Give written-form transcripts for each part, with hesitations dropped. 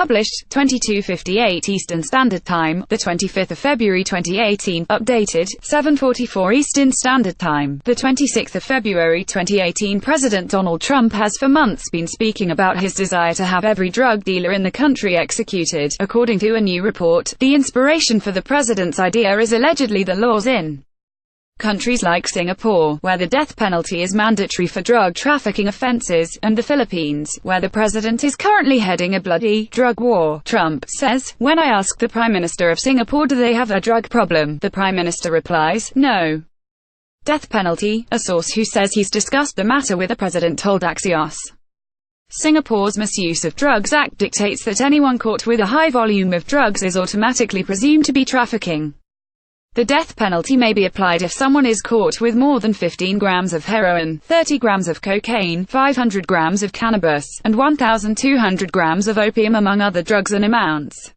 published, 22:58 Eastern Standard Time, the 25th of February 2018, updated, 7:44 Eastern Standard Time, the 26th of February 2018. President Donald Trump has for months been speaking about his desire to have every drug dealer in the country executed. According to a new report, the inspiration for the president's idea is allegedly the laws in countries like Singapore, where the death penalty is mandatory for drug trafficking offenses, and the Philippines, where the president is currently heading a bloody drug war. Trump says, "When I ask the Prime Minister of Singapore do they have a drug problem, the Prime Minister replies, no death penalty." A source who says he's discussed the matter with the president told Axios. Singapore's Misuse of Drugs Act dictates that anyone caught with a high volume of drugs is automatically presumed to be trafficking. The death penalty may be applied if someone is caught with more than 15 grams of heroin, 30 grams of cocaine, 500 grams of cannabis, and 1,200 grams of opium, among other drugs and amounts.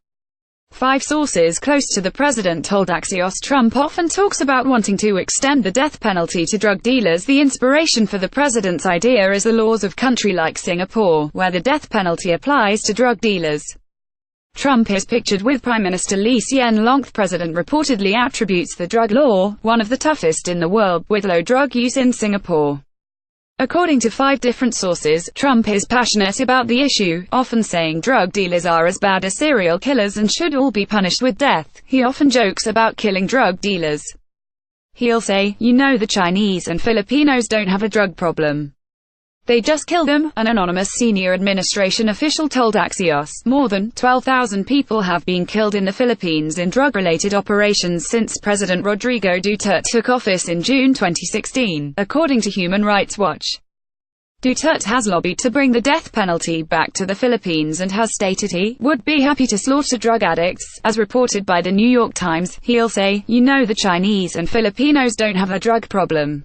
5 sources close to the president told Axios Trump often talks about wanting to extend the death penalty to drug dealers. The inspiration for the president's idea is the laws of country like Singapore, where the death penalty applies to drug dealers. Trump is pictured with Prime Minister Lee Hsien Loong. The president reportedly attributes the drug law, one of the toughest in the world, with low drug use in Singapore. According to 5 different sources, Trump is passionate about the issue, often saying drug dealers are as bad as serial killers and should all be punished with death. He often jokes about killing drug dealers. He'll say, "You know, the Chinese and Filipinos don't have a drug problem. They just kill them," an anonymous senior administration official told Axios. More than 12,000 people have been killed in the Philippines in drug-related operations since President Rodrigo Duterte took office in June 2016, according to Human Rights Watch. Duterte has lobbied to bring the death penalty back to the Philippines and has stated he would be happy to slaughter drug addicts. As reported by the New York Times, he'll say, "You know, the Chinese and Filipinos don't have a drug problem.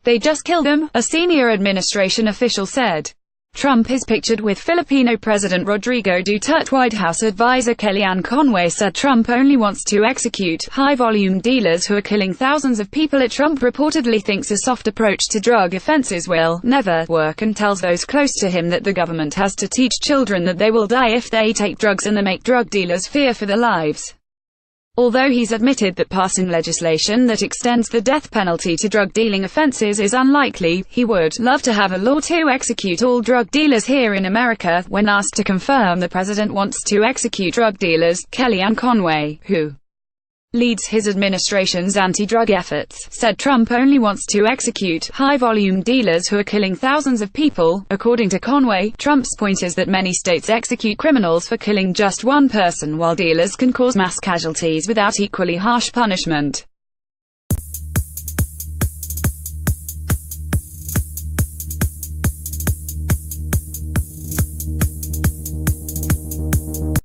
They just kill them," a senior administration official said. Trump is pictured with Filipino President Rodrigo Duterte. White House advisor Kellyanne Conway said Trump only wants to execute high-volume dealers who are killing thousands of people. Trump reportedly thinks a soft approach to drug offenses will never work and tells those close to him that the government has to teach children that they will die if they take drugs and make drug dealers fear for their lives. Although he's admitted that passing legislation that extends the death penalty to drug-dealing offenses is unlikely, he would love to have a law to execute all drug dealers here in America. When asked to confirm the president wants to execute drug dealers, Kellyanne Conway, who leads his administration's anti-drug efforts, said Trump only wants to execute high-volume dealers who are killing thousands of people. According to Conway, Trump's point is that many states execute criminals for killing just one person, while dealers can cause mass casualties without equally harsh punishment.